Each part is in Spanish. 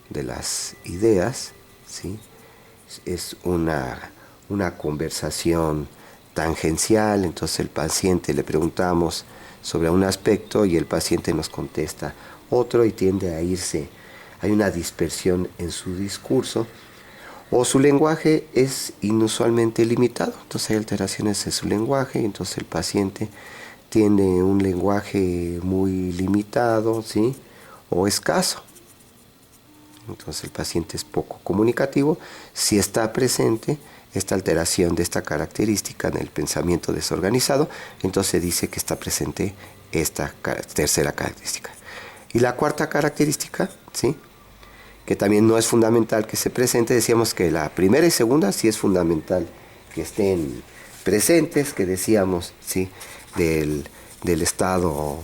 de las ideas, ¿sí? Es una conversación tangencial, entonces el paciente le preguntamos sobre un aspecto y el paciente nos contesta otro y tiende a irse, hay una dispersión en su discurso, o su lenguaje es inusualmente limitado, entonces hay alteraciones en su lenguaje, entonces el paciente tiene un lenguaje muy limitado, ¿sí? O escaso. Entonces el paciente es poco comunicativo. Si está presente esta alteración de esta característica en el pensamiento desorganizado, entonces se dice que está presente esta tercera característica. Y la cuarta característica, ¿sí? Que también no es fundamental que se presente, decíamos que la primera y segunda sí es fundamental que estén presentes, que decíamos, ¿sí? Del estado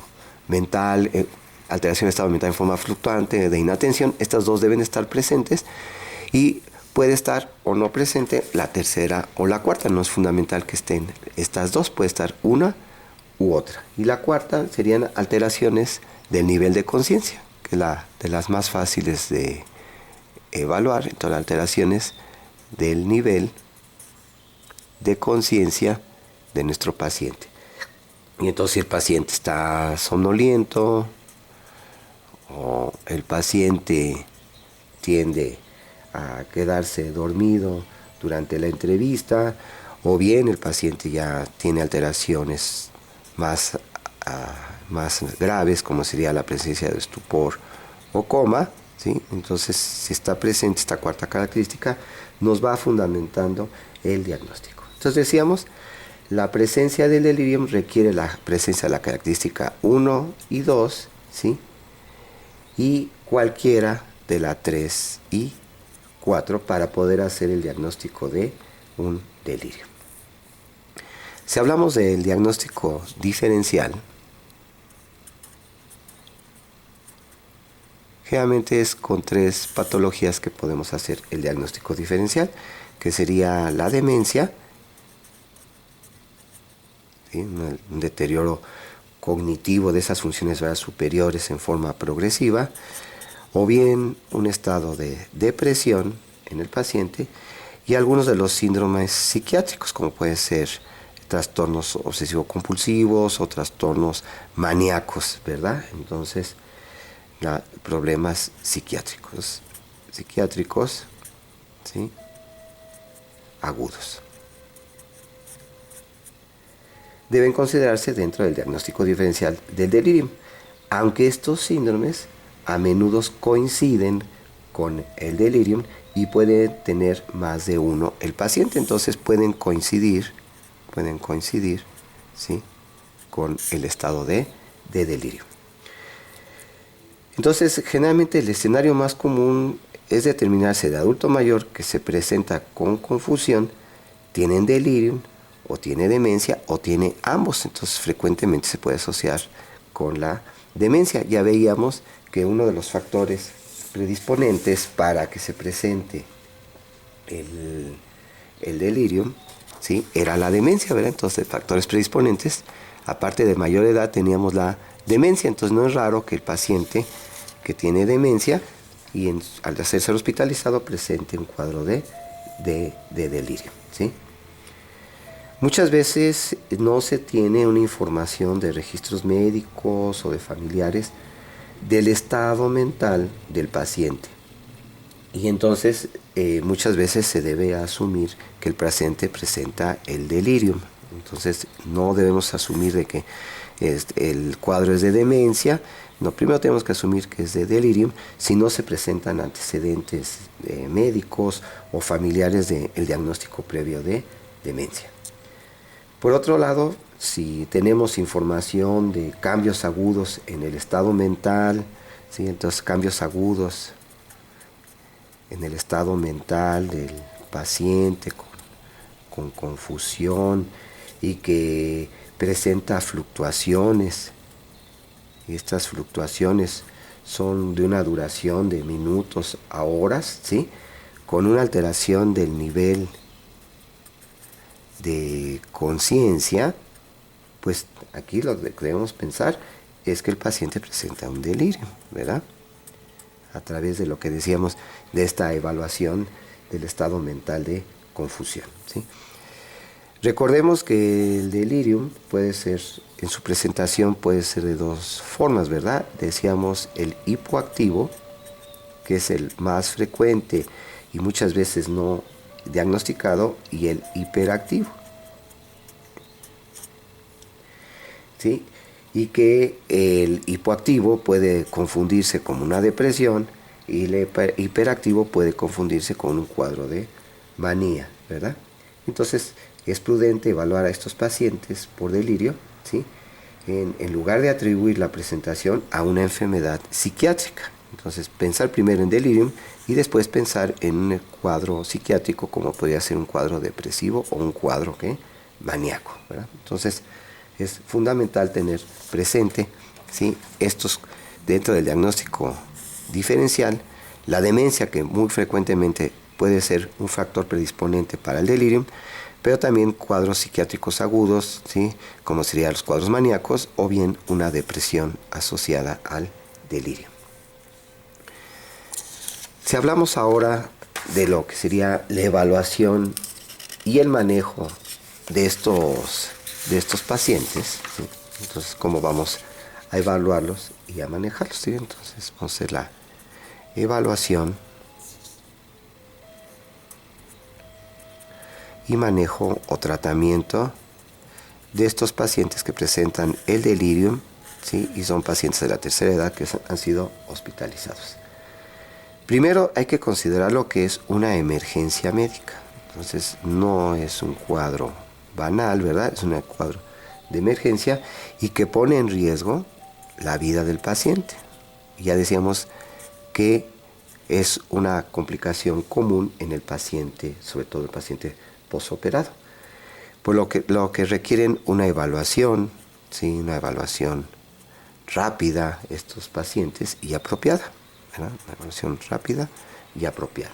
mental, alteración de estado mental en forma fluctuante, de inatención, estas dos deben estar presentes y puede estar o no presente la tercera o la cuarta, no es fundamental que estén estas dos, puede estar una u otra. Y la cuarta serían alteraciones del nivel de conciencia, que es la de las más fáciles de evaluar, entonces alteraciones del nivel de conciencia de nuestro paciente. Y entonces si el paciente está somnoliento o el paciente tiende a quedarse dormido durante la entrevista, o bien el paciente ya tiene alteraciones más, más graves, como sería la presencia de estupor o coma, ¿sí? Entonces, si está presente esta cuarta característica, nos va fundamentando el diagnóstico. Entonces decíamos, la presencia del delirium requiere la presencia de la característica 1 y 2, ¿sí? Y cualquiera de la 3 y 4 para poder hacer el diagnóstico de un delirio. Si hablamos del diagnóstico diferencial, generalmente es con 3 patologías que podemos hacer el diagnóstico diferencial, que sería la demencia, ¿sí? Un deterioro cognitivo de esas funciones superiores en forma progresiva, o bien un estado de depresión en el paciente y algunos de los síndromes psiquiátricos, como pueden ser trastornos obsesivo-compulsivos o trastornos maníacos, ¿verdad? Entonces, problemas psiquiátricos, ¿sí? Agudos. Deben considerarse dentro del diagnóstico diferencial del delirium, aunque estos síndromes a menudo coinciden con el delirium y puede tener más de uno el paciente, entonces pueden coincidir, ¿sí? Con el estado de delirio. Entonces, generalmente el escenario más común es determinarse de adulto mayor que se presenta con confusión, tienen delirium, o tiene demencia, o tiene ambos. Entonces, frecuentemente se puede asociar con la demencia. Ya veíamos que uno de los factores predisponentes para que se presente el delirium, ¿sí? Era la demencia, ¿verdad? Entonces, factores predisponentes, aparte de mayor edad, teníamos la demencia. Entonces, no es raro que el paciente que tiene demencia y al hacerse hospitalizado presente un cuadro de delirio, ¿sí? Muchas veces no se tiene una información de registros médicos o de familiares del estado mental del paciente. Y entonces muchas veces se debe asumir que el paciente presenta el delirium. Entonces no debemos asumir de que el cuadro es de demencia. No, primero tenemos que asumir que es de delirium si no se presentan antecedentes médicos o familiares del diagnóstico previo de demencia. Por otro lado, si tenemos información de cambios agudos en el estado mental, ¿sí? Entonces cambios agudos en el estado mental del paciente con confusión y que presenta fluctuaciones, y estas fluctuaciones son de una duración de minutos a horas, ¿sí? Con una alteración del nivel de conciencia, pues aquí lo que debemos pensar es que el paciente presenta un delirio, ¿verdad? a través de lo que decíamos de esta evaluación del estado mental de confusión, ¿sí? Recordemos que el delirium puede ser, en su presentación puede ser de dos formas, ¿verdad? Decíamos el hipoactivo, que es el más frecuente y muchas veces no diagnosticado, y el hiperactivo, ¿sí? Y que el hipoactivo puede confundirse con una depresión y el hiperactivo puede confundirse con un cuadro de manía, ¿verdad? Entonces es prudente evaluar a estos pacientes por delirio, ¿sí? En lugar de atribuir la presentación a una enfermedad psiquiátrica. Entonces pensar primero en delirium y después pensar en un cuadro psiquiátrico, como podría ser un cuadro depresivo o un cuadro maníaco, ¿verdad? Entonces es fundamental tener presente, ¿sí?, estos dentro del diagnóstico diferencial. La demencia, que muy frecuentemente puede ser un factor predisponente para el delirium, pero también cuadros psiquiátricos agudos, ¿sí?, como serían los cuadros maníacos, o bien una depresión asociada al delirio. Si hablamos ahora de lo que sería la evaluación y el manejo de estos pacientes, ¿sí?, entonces cómo vamos a evaluarlos y a manejarlos, ¿sí? Entonces vamos a hacer la evaluación y manejo o tratamiento de estos pacientes que presentan el delirium, ¿sí?, y son pacientes de la tercera edad que han sido hospitalizados. Primero hay que considerar lo que es una emergencia médica. Entonces no es un cuadro banal, ¿verdad? Es un cuadro de emergencia y que pone en riesgo la vida del paciente. Ya decíamos que es una complicación común en el paciente, sobre todo el paciente posoperado. Por lo que requieren una evaluación, ¿sí?, una evaluación rápida estos pacientes y apropiada, ¿verdad? Una evaluación rápida y apropiada.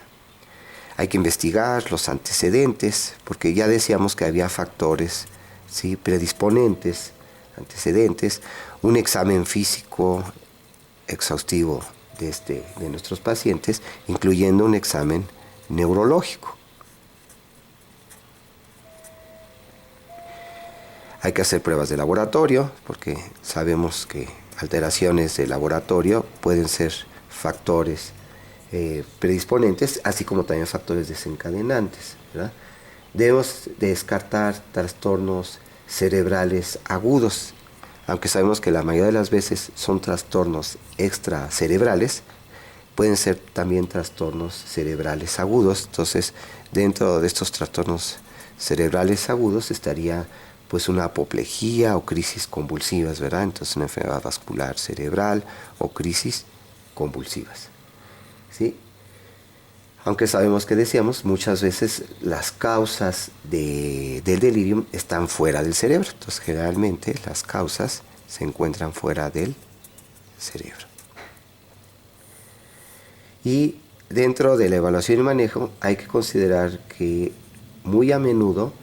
Hay que investigar los antecedentes, porque ya decíamos que había factores, ¿sí?, predisponentes, antecedentes, un examen físico exhaustivo de nuestros pacientes, incluyendo un examen neurológico. Hay que hacer pruebas de laboratorio, porque sabemos que alteraciones de laboratorio pueden ser factores predisponentes, así como también factores desencadenantes, ¿verdad? Debemos descartar trastornos cerebrales agudos, aunque sabemos que la mayoría de las veces son trastornos extracerebrales, pueden ser también trastornos cerebrales agudos. Entonces, dentro de estos trastornos cerebrales agudos estaría pues una apoplejía o crisis convulsivas, ¿verdad? Entonces una enfermedad vascular cerebral o crisis convulsivas, ¿sí? Aunque sabemos que decíamos, muchas veces las causas del delirium están fuera del cerebro. Entonces generalmente las causas se encuentran fuera del cerebro. Y dentro de la evaluación y manejo hay que considerar que muy a menudo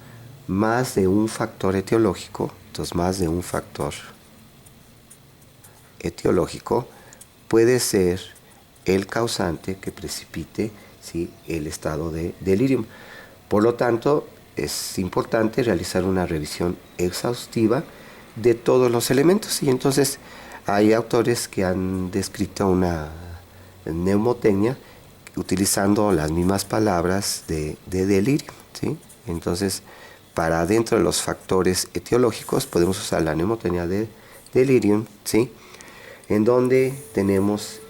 más de un factor etiológico, entonces más de un factor etiológico puede ser el causante que precipite, ¿sí?, el estado de delirium. Por lo tanto, es importante realizar una revisión exhaustiva de todos los elementos. Y entonces hay autores que han descrito una neumotecnia utilizando las mismas palabras de delirium, ¿sí? Entonces, para dentro de los factores etiológicos podemos usar la neumotecnia de delirium, ¿sí?, en donde tendríamos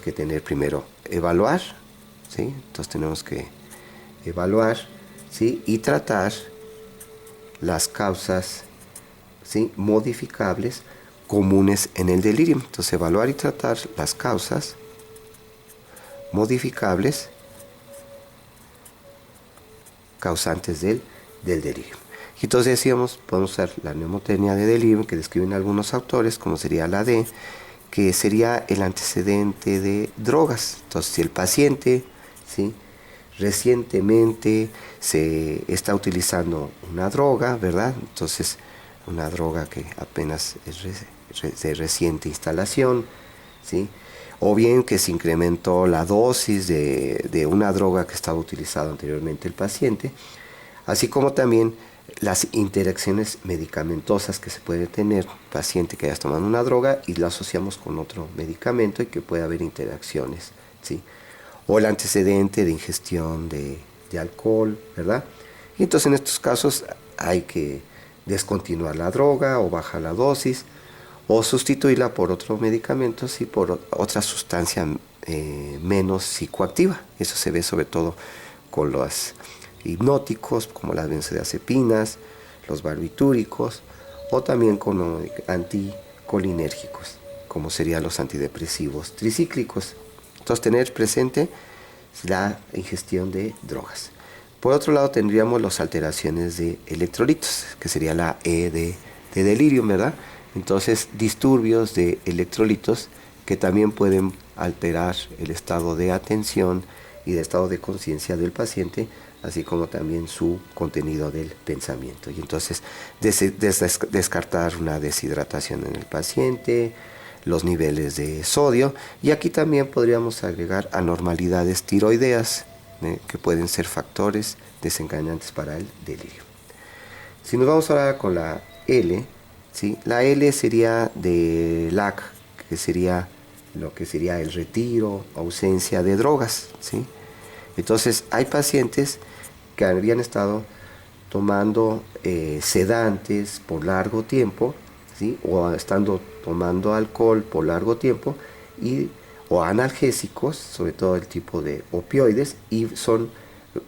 que tener primero evaluar, ¿sí? Entonces tenemos que evaluar, ¿sí?, y tratar las causas, ¿sí?, modificables comunes en el delirium. Entonces evaluar y tratar las causas modificables causantes del delirio. Y entonces decíamos, podemos usar la neumotecnia de delirium que describen algunos autores, como sería la D, que sería el antecedente de drogas. Entonces, si el paciente, ¿sí?, recientemente se está utilizando una droga, ¿verdad? Entonces, una droga que apenas es de reciente instalación, ¿sí?, o bien que se incrementó la dosis de una droga que estaba utilizando anteriormente el paciente, así como también las interacciones medicamentosas que se puede tener paciente que haya tomado una droga y la asociamos con otro medicamento y que puede haber interacciones, ¿sí? O el antecedente de ingestión de alcohol, ¿verdad? Y entonces en estos casos hay que descontinuar la droga o bajar la dosis o sustituirla por otro medicamento, sí, por otra sustancia menos psicoactiva. Eso se ve sobre todo con los hipnóticos, como las benzodiazepinas, los barbitúricos, o también con los anticolinérgicos, como serían los antidepresivos tricíclicos. Entonces, tener presente la ingestión de drogas. Por otro lado, tendríamos las alteraciones de electrolitos, que sería la E de delirium, ¿verdad? Entonces, disturbios de electrolitos que también pueden alterar el estado de atención y el estado de conciencia del paciente, así como también su contenido del pensamiento. Y entonces, descartar una deshidratación en el paciente, los niveles de sodio, y aquí también podríamos agregar anormalidades tiroideas, que pueden ser factores desencadenantes para el delirio. Si nos vamos ahora con la L, ¿sí? La L sería de LAC, que sería lo que sería el retiro, ausencia de drogas, ¿sí? Entonces hay pacientes que habían estado tomando sedantes por largo tiempo, ¿sí? O estando tomando alcohol por largo tiempo, o analgésicos, sobre todo el tipo de opioides, y son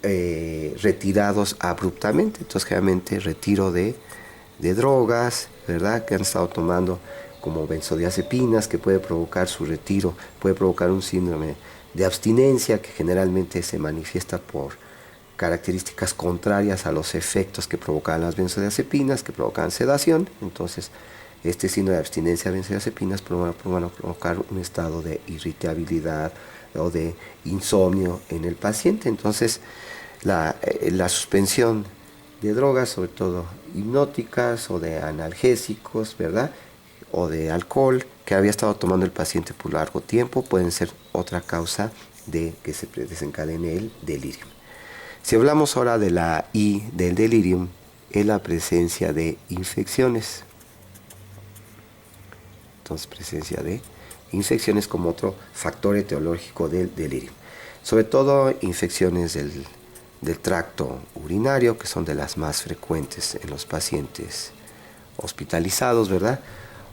retirados abruptamente. Entonces generalmente retiro de drogas, ¿verdad? Que han estado tomando como benzodiazepinas, que puede provocar su retiro, puede provocar un síndrome de abstinencia que generalmente se manifiesta por características contrarias a los efectos que provocan las benzodiazepinas, que provocan sedación. Entonces, este síndrome de abstinencia de benzodiazepinas van a provocar un estado de irritabilidad o de insomnio en el paciente. Entonces, la suspensión de drogas, sobre todo hipnóticas o de analgésicos, ¿verdad? O de alcohol que había estado tomando el paciente por largo tiempo, pueden ser otra causa de que se desencadene el delirio. Si hablamos ahora de la I del delirium, es la presencia de infecciones. Entonces, presencia de infecciones como otro factor etiológico del delirio. Sobre todo infecciones del tracto urinario, que son de las más frecuentes en los pacientes hospitalizados, ¿verdad?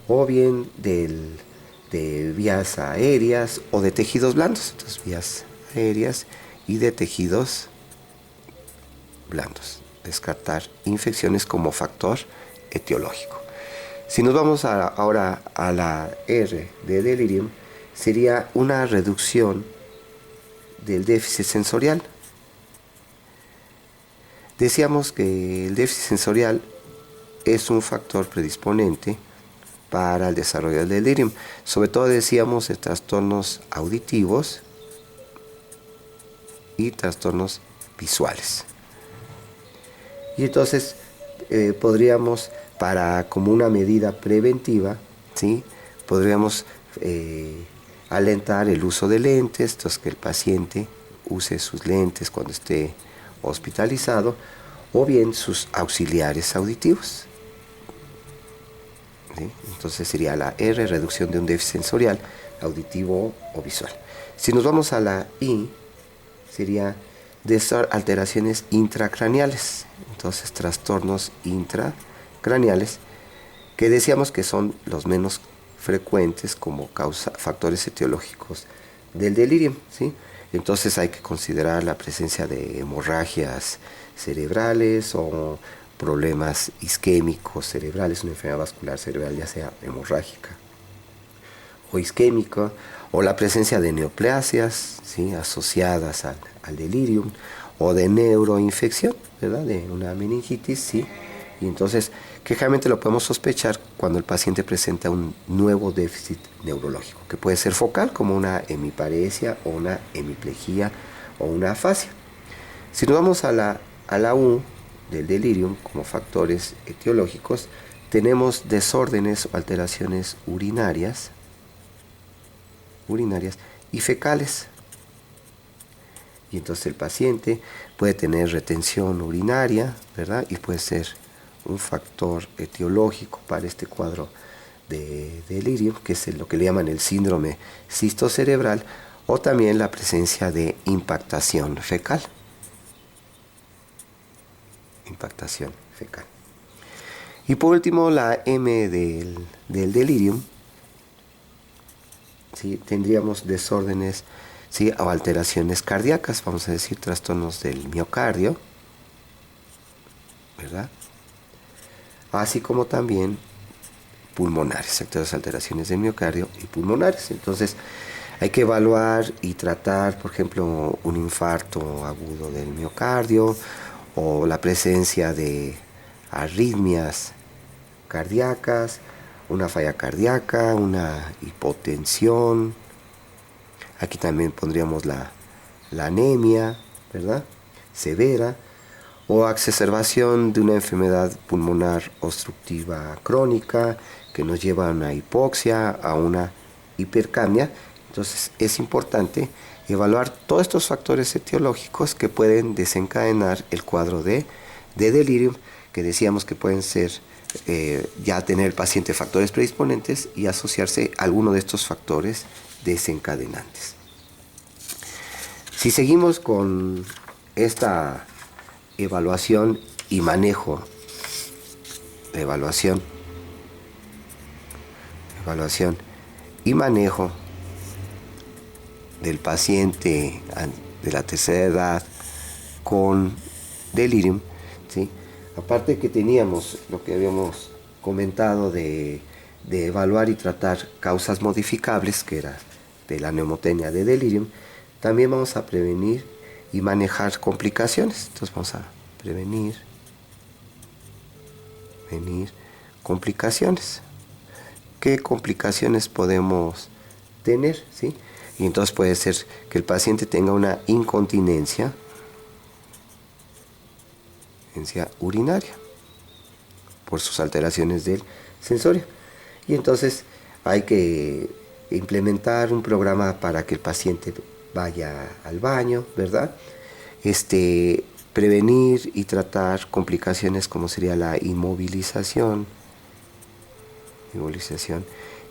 O bien de vías aéreas o de tejidos blandos. Entonces, vías aéreas y de tejidos blandos. Descartar infecciones como factor etiológico. Si nos vamos ahora a la R de delirium, sería una reducción del déficit sensorial. Decíamos que el déficit sensorial es un factor predisponente para el desarrollo del delirium. Sobre todo decíamos de trastornos auditivos y trastornos visuales. Y entonces podríamos, como una medida preventiva, ¿sí? Podríamos alentar el uso de lentes, entonces que el paciente use sus lentes cuando esté hospitalizado, o bien sus auxiliares auditivos. ¿Sí? Entonces sería la R, reducción de un déficit sensorial, auditivo o visual. Si nos vamos a la I, sería de alteraciones intracraneales, entonces trastornos intracraneales, que decíamos que son los menos frecuentes como factores etiológicos del delirio, ¿sí? Entonces hay que considerar la presencia de hemorragias cerebrales o problemas isquémicos cerebrales, una enfermedad vascular cerebral ya sea hemorrágica o isquémica, o la presencia de neoplasias, ¿sí? Asociadas al delirium, o de neuroinfección, ¿verdad? De una meningitis, ¿sí? Y entonces, que generalmente lo podemos sospechar cuando el paciente presenta un nuevo déficit neurológico, que puede ser focal, como una hemiparesia, o una hemiplegia, o una afasia. Si nos vamos a la U del delirium, como factores etiológicos, tenemos desórdenes o alteraciones urinarias, urinarias y fecales. Y entonces el paciente puede tener retención urinaria, ¿verdad? Y puede ser un factor etiológico para este cuadro de delirio, que es lo que le llaman el síndrome cistocerebral, o también la presencia de impactación fecal. Impactación fecal. Y por último, la M del delirium, ¿sí? Tendríamos desórdenes, ¿sí? O alteraciones cardíacas, vamos a decir trastornos del miocardio, ¿verdad? Así como también pulmonares, actores alteraciones del miocardio y pulmonares. Entonces hay que evaluar y tratar, por ejemplo, un infarto agudo del miocardio o la presencia de arritmias cardíacas, una falla cardíaca, una hipotensión. Aquí también pondríamos la anemia, ¿verdad? Severa, o exacerbación de una enfermedad pulmonar obstructiva crónica que nos lleva a una hipoxia, a una hipercapnia. Entonces es importante evaluar todos estos factores etiológicos que pueden desencadenar el cuadro de delirium, que decíamos que pueden ser ya tener el paciente factores predisponentes y asociarse a alguno de estos factores desencadenantes. Si seguimos con esta evaluación y manejo, evaluación y manejo del paciente de la tercera edad con delirium, ¿sí? Aparte que teníamos lo que habíamos comentado de evaluar y tratar causas modificables, que era de la neumotenia de delirium, también vamos a prevenir y manejar complicaciones. Entonces vamos a prevenir complicaciones. ¿Qué complicaciones podemos tener? ¿Sí? Y entonces puede ser que el paciente tenga una incontinencia urinaria por sus alteraciones del sensorio. Y entonces hay que implementar un programa para que el paciente vaya al baño, ¿verdad? Prevenir y tratar complicaciones como sería la inmovilización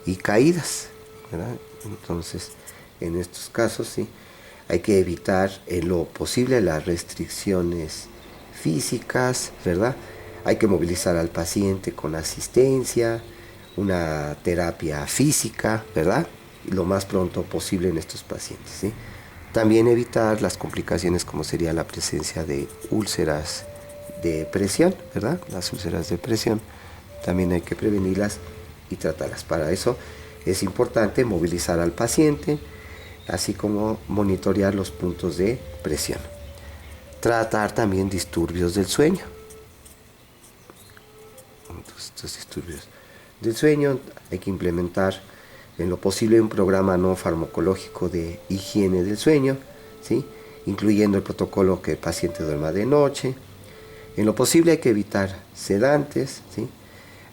y caídas, ¿verdad? Entonces, en estos casos, sí, hay que evitar en lo posible las restricciones físicas, ¿verdad? Hay que movilizar al paciente con asistencia, una terapia física, ¿verdad? Lo más pronto posible en estos pacientes, ¿sí? También evitar las complicaciones como sería la presencia de úlceras de presión, ¿verdad? Las úlceras de presión también hay que prevenirlas y tratarlas. Para eso es importante movilizar al paciente, así como monitorear los puntos de presión. Tratar también disturbios del sueño. Entonces, estos disturbios del sueño hay que implementar en lo posible un programa no farmacológico de higiene del sueño, ¿sí? Incluyendo el protocolo que el paciente duerma de noche. En lo posible hay que evitar sedantes, ¿sí?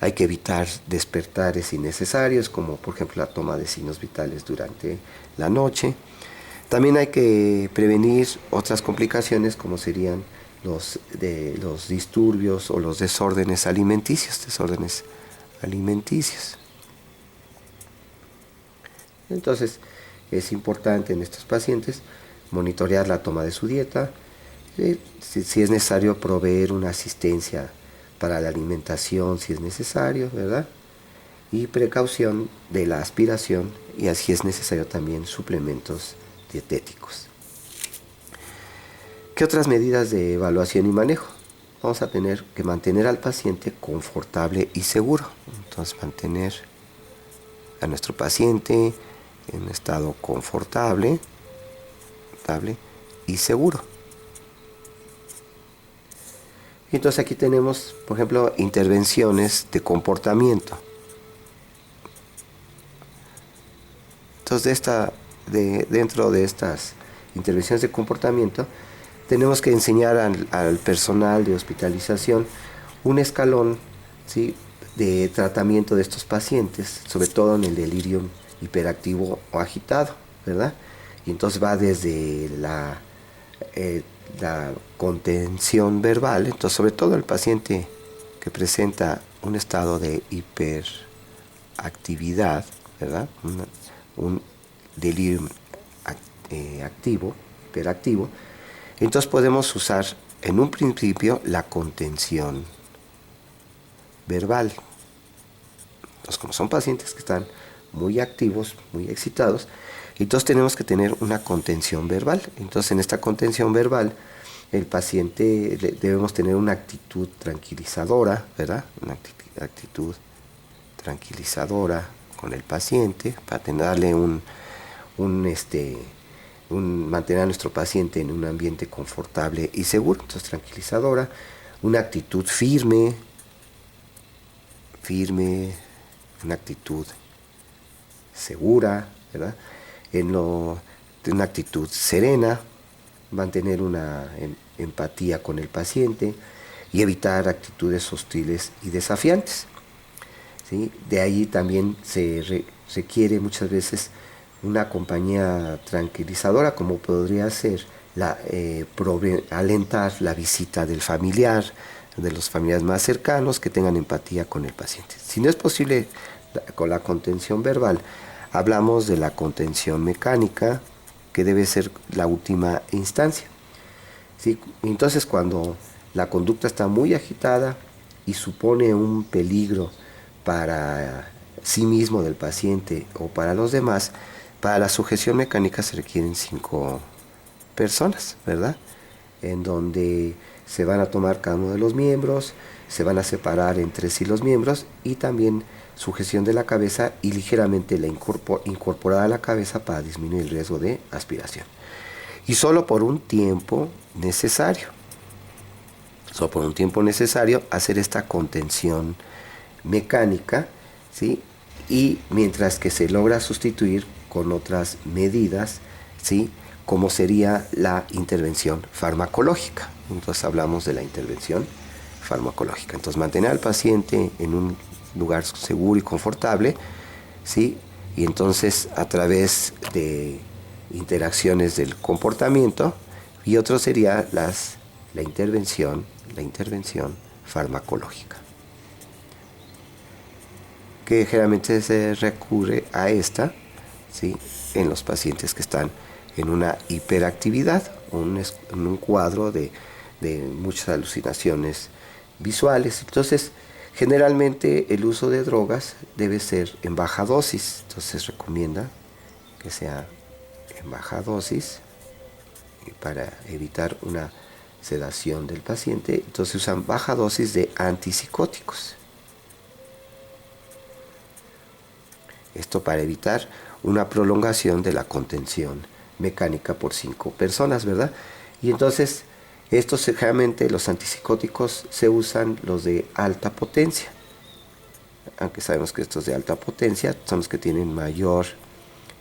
Hay que evitar despertares innecesarios, como por ejemplo la toma de signos vitales durante la noche. También hay que prevenir otras complicaciones como serían los disturbios o los desórdenes alimenticios. Entonces es importante en estos pacientes monitorear la toma de su dieta, si es necesario proveer una asistencia para la alimentación si es necesario, ¿verdad? Y precaución de la aspiración, y así es necesario también suplementos dietéticos. ¿Qué otras medidas de evaluación y manejo? Vamos a tener que mantener al paciente confortable y seguro. Entonces mantener a nuestro paciente en un estado confortable y seguro. Entonces aquí tenemos, por ejemplo, intervenciones de comportamiento. Entonces dentro de estas intervenciones de comportamiento tenemos que enseñar al personal de hospitalización un escalón, ¿sí?, de tratamiento de estos pacientes, sobre todo en el delirium hiperactivo o agitado, ¿verdad? Y entonces va desde la contención verbal, entonces sobre todo el paciente que presenta un estado de hiperactividad, ¿verdad? Un delirio activo, hiperactivo, entonces podemos usar en un principio la contención verbal. Entonces, como son pacientes que están muy activos, muy excitados, entonces tenemos que tener una contención verbal. Entonces, en esta contención verbal, el paciente debemos tener una actitud tranquilizadora, ¿verdad? Una actitud tranquilizadora con el paciente para darle mantener a nuestro paciente en un ambiente confortable y seguro. Entonces, tranquilizadora, una actitud firme, una actitud segura, ¿verdad? Una actitud serena, mantener una empatía con el paciente y evitar actitudes hostiles y desafiantes, ¿sí? De ahí también se requiere muchas veces una compañía tranquilizadora, como podría ser alentar la visita del familiar, de los familiares más cercanos que tengan empatía con el paciente. Si no es posible con la contención verbal, hablamos de la contención mecánica, que debe ser la última instancia, ¿sí? Entonces, cuando la conducta está muy agitada y supone un peligro para sí mismo del paciente o para los demás, para la sujeción mecánica se requieren 5 personas, ¿verdad? En donde se van a tomar cada uno de los miembros, se van a separar entre sí los miembros y también sujeción de la cabeza y ligeramente la incorporada a la cabeza para disminuir el riesgo de aspiración. Y solo por un tiempo necesario. Solo por un tiempo necesario hacer esta contención mecánica, ¿sí? Y mientras que se logra sustituir con otras medidas, ¿sí? Como sería la intervención farmacológica. Entonces hablamos de la intervención farmacológica. Entonces mantener al paciente en un lugar seguro y confortable, ¿sí? Y entonces a través de interacciones del comportamiento, y otro sería la intervención farmacológica, que generalmente se recurre a esta, ¿sí? En los pacientes que están en una hiperactividad o en un cuadro de muchas alucinaciones visuales. Entonces, generalmente el uso de drogas debe ser en baja dosis. Entonces, se recomienda que sea en baja dosis para evitar una sedación del paciente. Entonces, usan baja dosis de antipsicóticos. Esto para evitar una prolongación de la contención mecánica por 5 personas, ¿verdad? Y entonces, generalmente los antipsicóticos se usan los de alta potencia. Aunque sabemos que estos de alta potencia son los que tienen mayor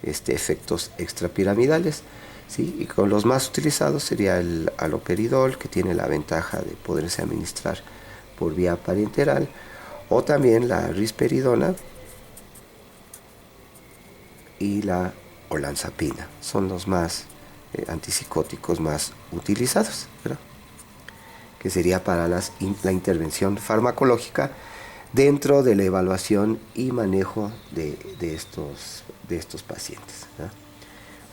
efectos extrapiramidales, ¿sí? Y con los más utilizados sería el haloperidol, que tiene la ventaja de poderse administrar por vía parenteral, o también la risperidona y la olanzapina. Son los más antipsicóticos más utilizados, ¿verdad? Que sería para la intervención farmacológica dentro de la evaluación y manejo de estos pacientes, ¿verdad?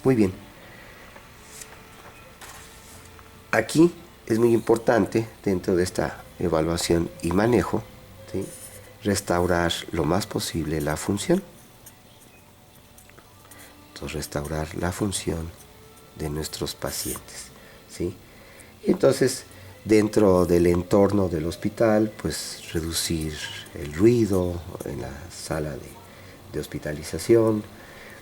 Muy bien. Aquí es muy importante, dentro de esta evaluación y manejo, ¿sí?, restaurar lo más posible la función. Entonces, restaurar la función de nuestros pacientes, ¿sí? Y entonces, dentro del entorno del hospital, pues reducir el ruido en la sala de hospitalización,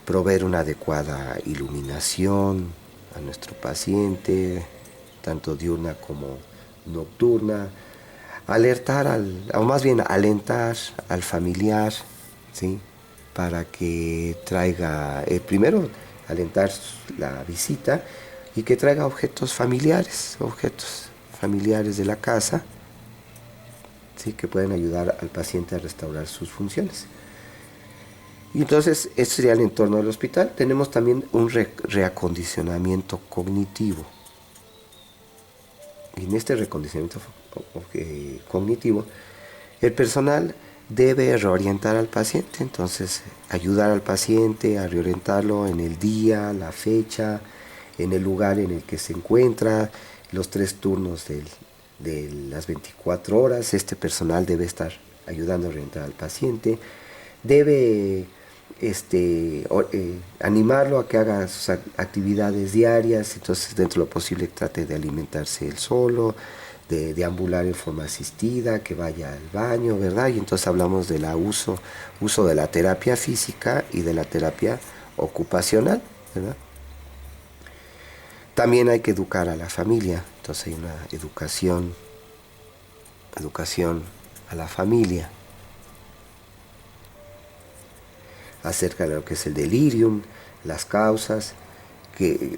proveer una adecuada iluminación a nuestro paciente, tanto diurna como nocturna, o más bien alentar al familiar, ¿sí?, para que traiga, primero alentar la visita y que traiga objetos familiares de la casa, ¿sí?, que pueden ayudar al paciente a restaurar sus funciones. Y entonces, este sería el entorno del hospital. Tenemos también un reacondicionamiento cognitivo. Y en este recondicionamiento cognitivo, el personal debe reorientar al paciente, entonces ayudar al paciente a reorientarlo en el día, la fecha, en el lugar en el que se encuentra, los 3 turnos de las 24 horas. Este personal debe estar ayudando a orientar al paciente, debe animarlo a que haga sus actividades diarias, entonces dentro de lo posible trate de alimentarse él solo, de deambular en forma asistida, que vaya al baño, ¿verdad? Y entonces hablamos del uso de la terapia física y de la terapia ocupacional, ¿verdad? También hay que educar a la familia, entonces hay una educación a la familia acerca de lo que es el delirium, las causas, que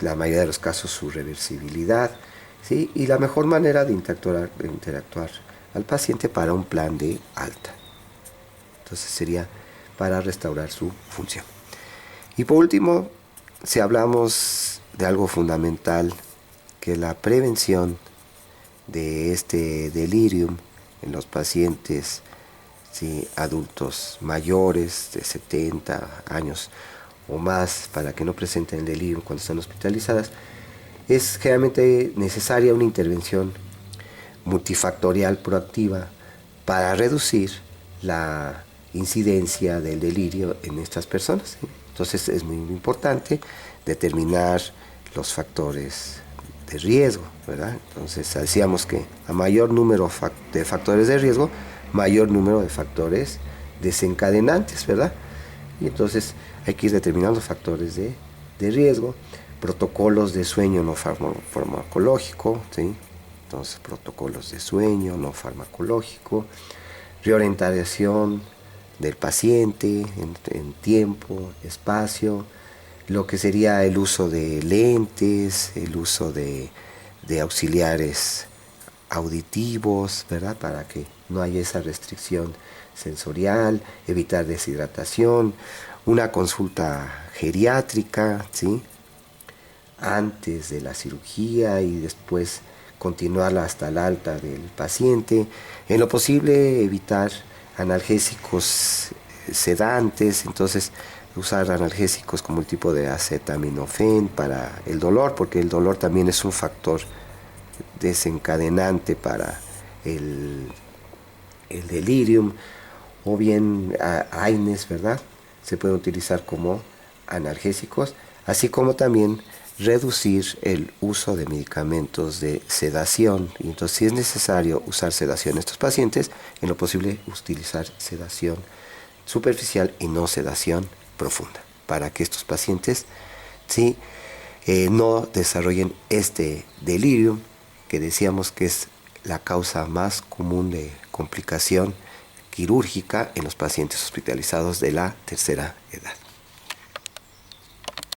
la mayoría de los casos su reversibilidad, ¿sí? Y la mejor manera de interactuar al paciente para un plan de alta. Entonces sería para restaurar su función. Y por último, si hablamos de algo fundamental, que es la prevención de este delirium en los pacientes, ¿sí?, adultos mayores de 70 años o más, para que no presenten el delirium cuando están hospitalizadas, es generalmente necesaria una intervención multifactorial proactiva para reducir la incidencia del delirio en estas personas, ¿sí? Entonces es muy importante determinar los factores de riesgo, ¿verdad? Entonces decíamos que a mayor número de factores de riesgo, mayor número de factores desencadenantes, ¿verdad? Y entonces hay que ir determinando factores de riesgo, protocolos de sueño no farmacológico, ¿sí? Entonces protocolos de sueño no farmacológico, reorientación del paciente en tiempo, espacio, lo que sería el uso de lentes, el uso de auxiliares auditivos, ¿verdad? Para que no haya esa restricción sensorial, evitar deshidratación, una consulta geriátrica, ¿sí?, antes de la cirugía y después continuarla hasta el alta del paciente. En lo posible evitar analgésicos sedantes, entonces usar analgésicos como el tipo de acetaminofén para el dolor, porque el dolor también es un factor desencadenante para el delirium, o bien AINES, ¿verdad? Se pueden utilizar como analgésicos, así como también reducir el uso de medicamentos de sedación. Y entonces, si es necesario usar sedación en estos pacientes, en lo posible utilizar sedación superficial y no sedación profunda, para que estos pacientes, ¿sí?, no desarrollen este delirium, que decíamos que es la causa más común de complicación quirúrgica en los pacientes hospitalizados de la tercera edad.